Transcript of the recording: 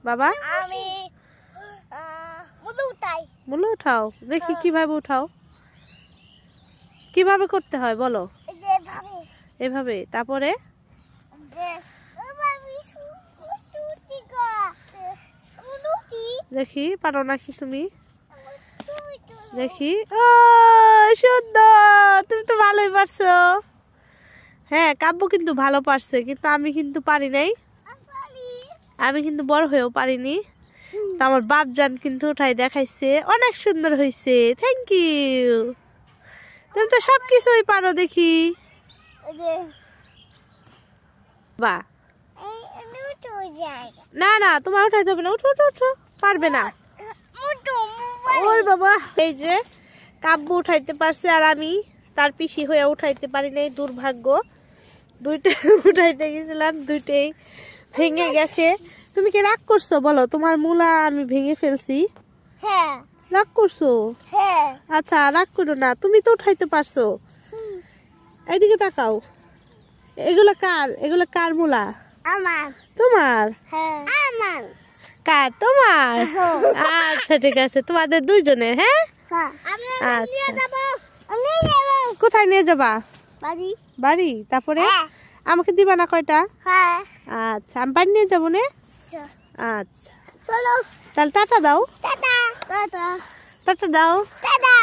বাবা আমি মুলো উঠাও দেখি কিভাবে উঠাও কিভাবে করতে হয় বলো এভাবে তারপরে দেখি পারো নাকি তুমি দেখি ও সুন্দর তুমি তো ভালোই পারছো হ্যাঁ কাব্য কিন্তু ভালো পারছে কিন্তু আমি কিন্তু পারি নাই আমি কিন্তু বড় হয়েও পারিনি তো আমার বাপজান কিন্তু উঠাই দেখাইছে অনেক সুন্দর হয়েছে থ্যাংক ইউ তুমি তো সবকিছুই পারো দেখি বাহ না না তোমার উঠাইতে হবে না উঠো উঠো উঠো পারবে না ওর বাবা এই যে কাব্য উঠাইতে পারছে আর আমি তার পিসি হয়ে উঠাইতে পারি নাই দুর্ভাগ্য দুইটা উঠাইতে গেছিলাম দুইটাই ভেঙে গেছে তুমি কি রাগ করছো বলো তোমার মূলা আমি ভেঙে ফেলছি হ্যাঁ রাগ করছো হ্যাঁ আচ্ছা রাগ করো না তুমি তো উঠাইতে পারছো এইদিকে তাকাও এগুলা কার মূলা আমার তোমার হ্যাঁ আমার কার তোমার আচ্ছা ঠিক আছে তোমাদের দুইজনের হ্যাঁ আমি আচ্ছা আমি যাব কোথায় নিয়ে যাবা বাড়ি বাড়ি তারপরে হ্যাঁ। আমাকে দিবা না কয়টা হ্যাঁ আচ্ছা আমি বাড়ি নিয়ে যাবো না আচ্ছা চলো তাহলে টাটা দাও টাটা টাটা টাটা দাও টাটা